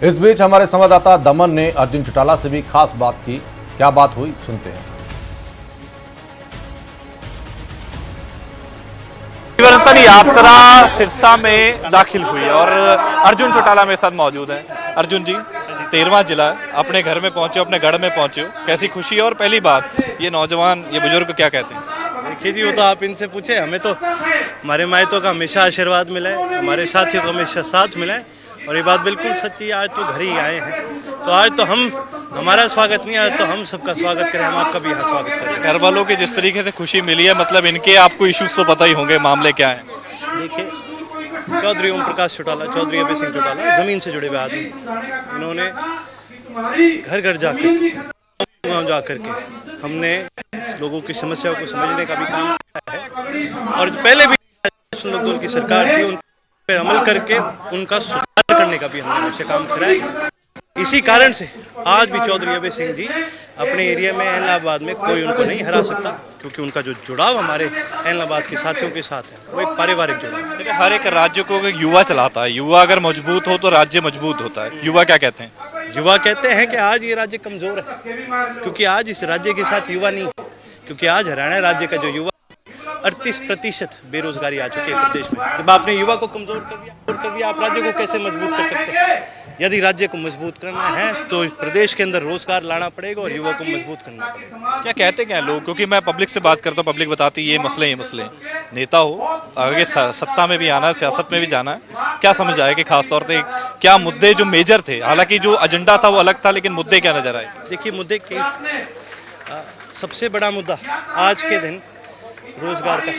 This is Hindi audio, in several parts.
इस बीच हमारे संवाददाता दमन ने अर्जुन चौटाला से भी खास बात की। क्या बात हुई, सुनते हैं। परिवर्तन यात्रा सिरसा में दाखिल हुई और अर्जुन चौटाला मेरे साथ मौजूद है। अर्जुन जी, 13वां जिला, अपने घर में पहुंचे हो, अपने गढ़ में पहुंचे हो, कैसी खुशी है? और पहली बात, ये नौजवान, ये बुजुर्ग क्या कहते हैं? देखिए जी, वो तो आप इनसे पूछे। हमें तो हमारे मायतों का हमेशा आशीर्वाद मिला है, हमारे साथियों का हमेशा साथ मिला है और ये बात बिल्कुल सच्ची है। आज तो घर ही आए हैं, तो आज तो हमारा स्वागत नहीं, आज तो हम सबका स्वागत करें, हम आपका भी यहाँ स्वागत करें। घर वालों की जिस तरीके से खुशी मिली है, मतलब इनके आपको इश्यूज तो पता ही होंगे, मामले क्या हैं? देखिए, चौधरी ओम प्रकाश चौटाला, चौधरी अभय सिंह चौटाला जमीन से जुड़े हुए आदमी। इन्होंने घर घर जाकर, गाँव जाकर के हमने लोगों की समस्याओं को समझने का भी काम किया है और पहले भी लोक दल की सरकार थी, उन पर अमल करके उनका सुधार करने का भी हमने हमेशा काम करा है। इसी कारण से आज भी चौधरी अभय सिंह जी अपने एरिया में इलाहाबाद में कोई उनको नहीं हरा सकता, क्योंकि उनका जो जुड़ाव हमारे इलाहाबाद के साथियों के साथ है वो एक पारिवारिक जुड़ाव है। हर एक राज्य को युवा चलाता है, युवा अगर मजबूत हो तो राज्य मजबूत होता है। युवा क्या कहते हैं? युवा कहते हैं कि आज ये राज्य कमजोर है, क्योंकि आज इस राज्य के साथ युवा नहीं है, क्योंकि आज हरियाणा राज्य का जो युवा 38% बेरोजगारी आ चुकी है प्रदेश में। जब आपने युवा को कमजोर कर दिया, आप राज्य को कैसे मजबूत कर सकते हैं? यदि राज्य को मजबूत करना है तो प्रदेश के अंदर रोजगार लाना पड़ेगा और युवा को मजबूत करना पड़ेगा। क्या कहते क्या लोग? क्योंकि मैं पब्लिक से बात करता हूँ, पब्लिक बताती है ये मसले। नेता हो, आगे सत्ता में भी आना है, सियासत में भी जाना है, क्या समझ आए कि खासतौर पे क्या मुद्दे जो मेजर थे? हालांकि जो एजेंडा था वो अलग था, लेकिन मुद्दे क्या नजर आए? देखिए, मुद्दे के सबसे बड़ा मुद्दा आज के दिन रोजगार का,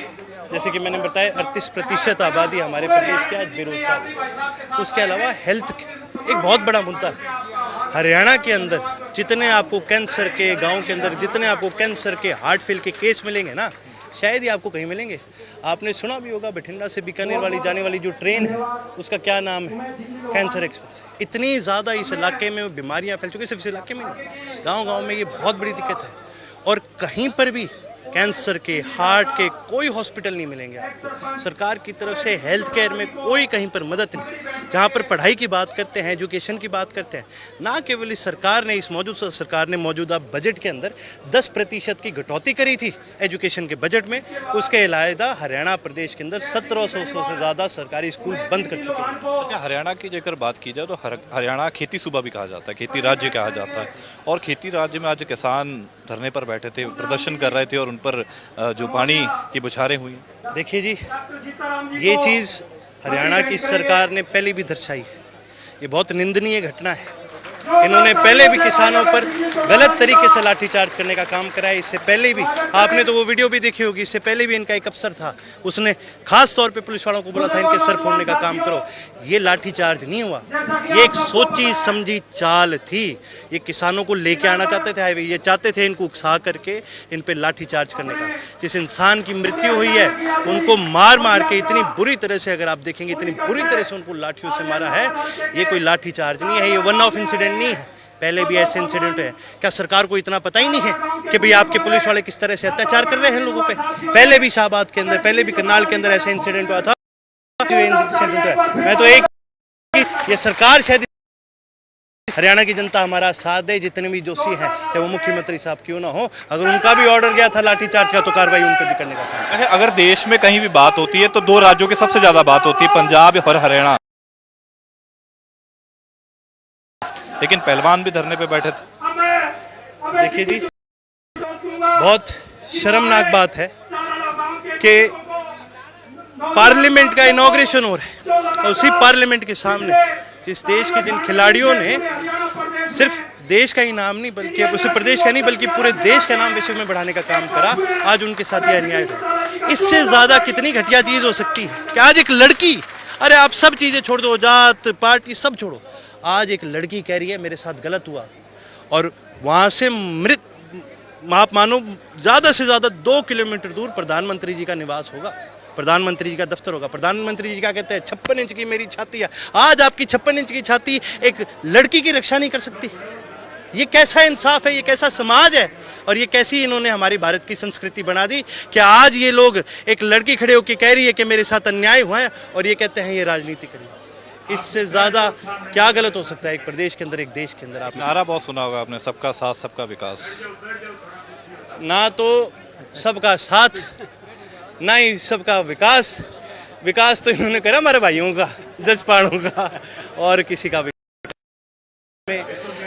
जैसे कि मैंने बताया 38% आबादी हमारे प्रदेश की आज बेरोजगार है। उसके अलावा हेल्थ एक बहुत बड़ा मुद्दा है। हरियाणा के अंदर जितने आपको कैंसर के, गांव के अंदर जितने आपको कैंसर के, हार्ट फेल के केस मिलेंगे ना, शायद ही आपको कहीं मिलेंगे। आपने सुना भी होगा, बठिंडा से बीकानेर वाली जाने वाली जो ट्रेन है उसका क्या नाम है? Cancer express. इतनी ज़्यादा इस इलाके में बीमारियाँ फैल चुकी, सिर्फ इस इलाके में नहीं, गाँव में ये बहुत बड़ी दिक्कत है। और कहीं पर भी कैंसर के, हार्ट के कोई हॉस्पिटल नहीं मिलेंगे आपको। सरकार की तरफ से हेल्थ केयर में कोई कहीं पर मदद नहीं। जहाँ पर पढ़ाई की बात करते हैं, एजुकेशन की बात करते हैं, ना केवल इस सरकार ने, इस मौजूदा सरकार ने मौजूदा बजट के अंदर 10% की कटौती करी थी एजुकेशन के बजट में। उसके अलावा हरियाणा प्रदेश के अंदर 1700 से ज़्यादा सरकारी स्कूल बंद कर चुके हैं। अच्छा, हरियाणा की जेकर बात की जाए तो हरियाणा खेती सूबा भी कहा जाता है, खेती राज्य कहा जाता है। और खेती राज्य में आज किसान धरने पर बैठे थे, प्रदर्शन कर रहे थे और उन पर जो पानी की बौछारें हुई। देखिए जी, ये चीज़ हरियाणा की सरकार ने पहले भी दर्शाई है। ये बहुत निंदनीय घटना है। इन्होंने पहले भी किसानों पर गलत तरीके से लाठीचार्ज करने का काम करा है। इससे पहले भी आपने तो वो वीडियो भी देखी होगी, इससे पहले भी इनका एक अफसर था, उसने खास तौर पे पुलिस वालों को बोला था इनके सर फोड़ने का काम करो। ये लाठीचार्ज नहीं हुआ, ये एक सोची समझी चाल थी। ये किसानों को लेके आना चाहते थे हाईवे, ये चाहते थे इनको उकसा करके इन पे लाठीचार्ज करने का। जिस इंसान की मृत्यु हुई है उनको मार के इतनी बुरी तरह से, अगर आप देखेंगे, इतनी बुरी तरह से उनको लाठियों से मारा है। ये कोई लाठीचार्ज नहीं है, ये वन ऑफ इंसिडेंट नहीं है, पहले भी ऐसे इंसिडेंट है। क्या सरकार को इतना पता ही नहीं है कि भाई आपके पुलिस वाले किस तरह से अत्याचार कर रहे हैं लोगों पे? पहले भी शाहबाद के अंदर, पहले भी करनाल के अंदर ऐसे इंसिडेंट हुआ था। मैं तो एक, ये सरकार शायद हरियाणा की जनता हमारा साथ दे, जितने भी दोषी हैं, चाहे वो मुख्यमंत्री साहब क्यों ना हो, अगर उनका भी ऑर्डर गया था लाठीचार्ज का तो कार्रवाई उन पर भी करने का काम। अगर देश में कहीं भी बात होती है तो दो राज्यों की सबसे ज्यादा बात होती है, पंजाब और हरियाणा। लेकिन पहलवान भी धरने पे बैठे थे। देखिए जी, बहुत शर्मनाक बात है कि पार्लियामेंट का इनॉग्रेशन हो रहा है और उसी पार्लियामेंट के सामने इस देश के जिन खिलाड़ियों ने सिर्फ देश का ही नाम नहीं, बल्कि सिर्फ प्रदेश का नहीं बल्कि पूरे देश का नाम विश्व में बढ़ाने का काम करा, आज उनके साथ यह अन्याय था। इससे ज़्यादा कितनी घटिया चीज़ हो सकती है कि आज एक लड़की, अरे आप सब चीज़ें छोड़ दो, जात पार्टी सब छोड़ो, आज एक लड़की कह रही है मेरे साथ गलत हुआ, और वहाँ से आप मानो ज़्यादा से ज़्यादा 2 किलोमीटर दूर प्रधानमंत्री जी का निवास होगा, प्रधानमंत्री जी का दफ्तर होगा। प्रधानमंत्री जी क्या कहते हैं, 56 इंच की मेरी छाती है। आज आपकी 56 इंच की छाती एक लड़की की रक्षा नहीं कर सकती। ये कैसा इंसाफ है, ये कैसा समाज है, और ये कैसी इन्होंने हमारी भारत की संस्कृति बना दी कि आज ये लोग, एक लड़की खड़े होकर कह रही है कि मेरे साथ अन्याय हुआ है और ये कहते हैं ये राजनीति करिए। इससे ज़्यादा क्या गलत हो सकता है एक प्रदेश के अंदर, एक देश के अंदर? आप नारा बहुत सुना होगा आपने, सबका साथ सबका विकास। ना तो सबका साथ, ना ही सबका विकास। विकास तो इन्होंने करा हमारे भाइयों का, जजपाड़ों का, और किसी का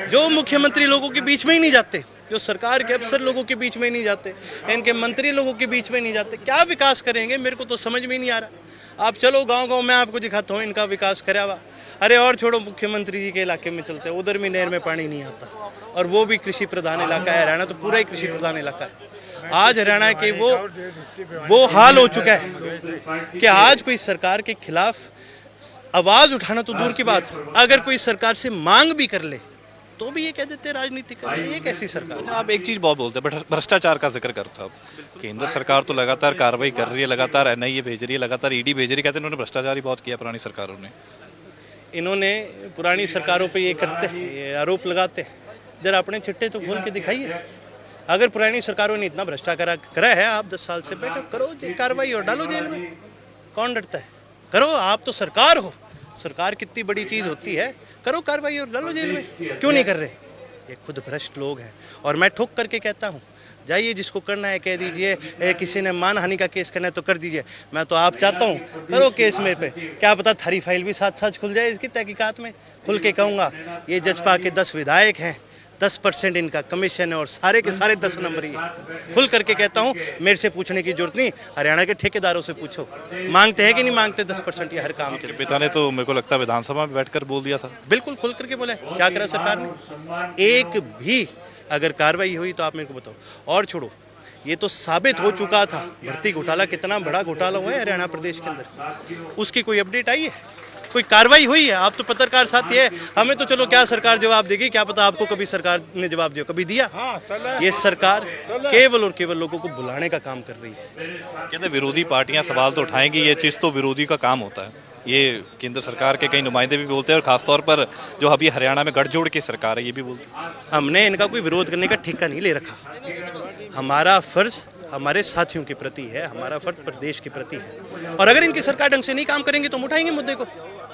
जो मुख्यमंत्री लोगों के बीच में ही नहीं जाते, जो सरकार के अफसर लोगों के बीच में ही नहीं जाते, इनके मंत्री लोगों के बीच में नहीं जाते, क्या विकास करेंगे? मेरे को तो समझ में नहीं आ रहा। आप चलो गांव-गांव में आपको दिखाता हूँ इनका विकास करा हुआ। अरे और छोड़ो, मुख्यमंत्री जी के इलाके में चलते हैं, उधर भी नहर में पानी नहीं आता, और वो भी कृषि प्रधान इलाका है। हरियाणा तो पूरा ही कृषि प्रधान इलाका है। आज हरियाणा के वो हाल हो चुका है कि आज कोई सरकार के खिलाफ आवाज़ उठाना तो दूर की बात है, अगर कोई सरकार से मांग भी कर ले तो भी ये कह देते राजनीति कर रहे हैं। ये कैसी सरकार है? आप एक चीज़ बहुत बोलते हैं, भ्रष्टाचार का जिक्र करते हो आप। केंद्र सरकार तो लगातार कार्रवाई कर रही है, लगातार एनआईए भेज रही है, लगातार ईडी भेज रही है, कहते हैं उन्होंने भ्रष्टाचार ही बहुत किया पुरानी सरकारों ने। इन्होंने पुरानी सरकारों पे ये करते हैं, ये आरोप लगाते हैं। जरा अपने चिट्टे तो खोल के दिखाइए। अगर पुरानी सरकारों ने इतना भ्रष्टाचार करा है, आप 10 साल से बैठो, करो कार्रवाई और डालो जेल में। कौन डरता है? करो, आप तो सरकार हो। सरकार कितनी बड़ी चीज़ होती है, करो कार्रवाई और डालो जेल में। क्यों नहीं कर रहे? ये खुद भ्रष्ट लोग हैं। और मैं ठोक करके कहता हूँ, जाइए जिसको करना है कह दीजिए, किसी ने मानहानि का केस करना है तो कर दीजिए। मैं तो आप चाहता हूँ करो केस मेरे पे, क्या पता थारी फाइल भी साथ साथ खुल जाए इसकी तहकीकात में। खुल के कहूँगा, ये जजपा के 10 विधायक हैं, 10% इनका कमीशन है, और सारे के सारे 10 नंबर ही है। खुल करके कहता हूँ, मेरे से पूछने की जरूरत नहीं, हरियाणा के ठेकेदारों से पूछो, मांगते हैं कि नहीं मांगते 10% ये हर काम के। पिता ने तो मेरे को लगता है विधानसभा में बैठकर बोल दिया था। बिल्कुल खुल करके बोले। क्या करा सरकार ने? एक भी अगर कार्रवाई हुई तो आप मेरे को बताओ। और छोड़ो, ये तो साबित हो चुका था भर्ती घोटाला, कितना बड़ा घोटाला हुआ है हरियाणा प्रदेश के अंदर, उसकी कोई अपडेट आई है? कोई कार्रवाई हुई है? आप तो पत्रकार साथी है, हमें तो चलो क्या सरकार जवाब देगी, क्या पता आपको कभी सरकार ने जवाब दिया, कभी दिया? ये सरकार केवल और केवल लोगों को बुलाने का काम कर रही है। कहते हैं विरोधी पार्टियां सवाल तो उठाएंगी, ये चीज़ तो विरोधी का काम होता है। ये केंद्र सरकार के कई नुमाइंदे भी बोलते हैं, और खासतौर पर जो अभी हरियाणा में गठजोड़ की सरकार है ये भी बोलती है। हमने इनका कोई विरोध करने का ठेका नहीं ले रखा। हमारा फर्ज हमारे साथियों के प्रति है, हमारा फर्ज प्रदेश के प्रति है। और अगर इनकी सरकार ढंग से नहीं काम करेंगे तो हम उठाएंगे मुद्दे को,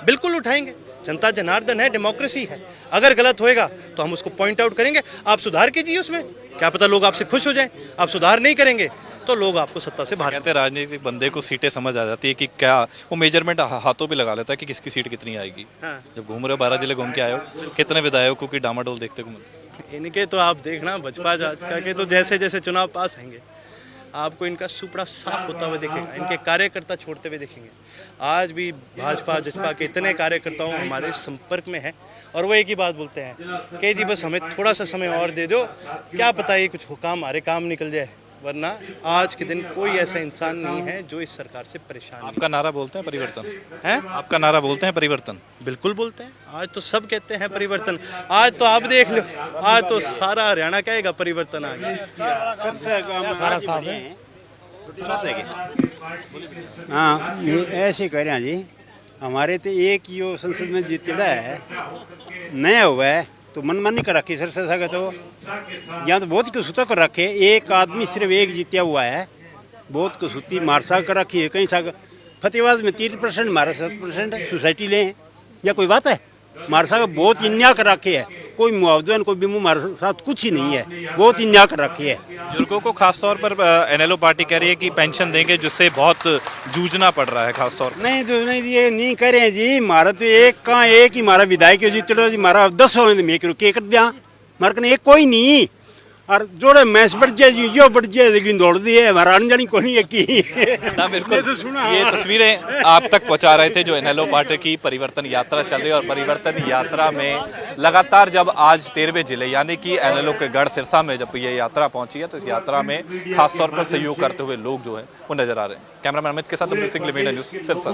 बिल्कुल उठाएंगे। जनता जनार्दन है, डेमोक्रेसी है। अगर गलत होएगा तो हम उसको पॉइंट आउट करेंगे, आप सुधार कीजिए उसमें, क्या पता लोग आपसे खुश हो जाएं। आप सुधार नहीं करेंगे तो लोग आपको सत्ता से बाहर। कहते हैं राजनीतिक बंदे को सीटें समझ आ जाती है कि क्या, वो मेजरमेंट हाथों पे लगा लेता है कि किसकी सीट कितनी आएगी। हाँ। जब घूम रहे हो 12 जिले घूम के आए हो, कितने विधायकों की डामाडोल देखते को मिलता? इनके तो आप देखना, भाजपा जाजपा के तो जैसे जैसे चुनाव पास होंगे आपको इनका सुपड़ा साफ होता हुआ दिखेगा, इनके कार्यकर्ता छोड़ते हुए दिखेंगे। आज भी भाजपा जजपा के इतने कार्यकर्ताओं हमारे संपर्क में हैं, और वो एक ही बात बोलते हैं कि जी बस हमें थोड़ा सा समय और दे दो, क्या पता ये कुछ काम हमारे काम निकल जाए। वरना आज के दिन कोई ऐसा इंसान नहीं है जो इस सरकार से परेशान है। आपका नारा बोलते हैं परिवर्तन है? आपका नारा बोलते हैं परिवर्तन? बिल्कुल बोलते हैं। आज तो सब कहते हैं परिवर्तन। आज तो आप देख लो, आज तो सारा हरियाणा कहेगा परिवर्तन आ गया। सारा साफ है। हाँ, ये ऐसे कह रहे हैं जी, हमारे तो एक यो संसद में जीतड़ा है, नया हुआ है तो मन नहीं कर रखी सर से सके तो यहाँ तो बहुत कसूता कर रखे। एक आदमी सिर्फ एक जीतिया हुआ है, बहुत कसूती मारसा कर रखी है। कहीं साग फतेहबाद में 30% मारा 7% सोसाइटी ले, या कोई बात है? मारसा का बहुत इन्या कर रखे है, कोई मुआवजा कोई भी मार साथ कुछ ही नहीं है, बहुत इन्या कर रखी है। बुजुर्गों को खासतौर पर एनएलओ पार्टी कह रही है कि पेंशन देंगे, जिससे बहुत जूझना पड़ रहा है खासतौर पर। नहीं तो नहीं, ये नहीं करें जी। मारा तो एक कहाँ, एक ही मारा विधायक जीतड़ो जी, मारा 10 हो मैं के कर दिया, मार कने एक कोई नहीं। और जोड़े मैच बढ़ जाए जी, यो बढ़ जाए, लेकिन दौड़ दी है हमारा जानी को नहीं है कि ना बिल्कुल। ये तस्वीरें आप तक पहुंचा रहे थे जो एनएलओ पार्टी की परिवर्तन यात्रा चल रही है। और परिवर्तन यात्रा में लगातार जब आज 13वें जिले यानी कि एनएलओ के गढ़ सिरसा में जब ये यात्रा पहुंची है, तो इस यात्रा में खासतौर पर सहयोग करते हुए लोग जो है वो नजर आ रहे हैं। कैमरामैन अमित के साथ सिंह, न्यूज़ सिरसा।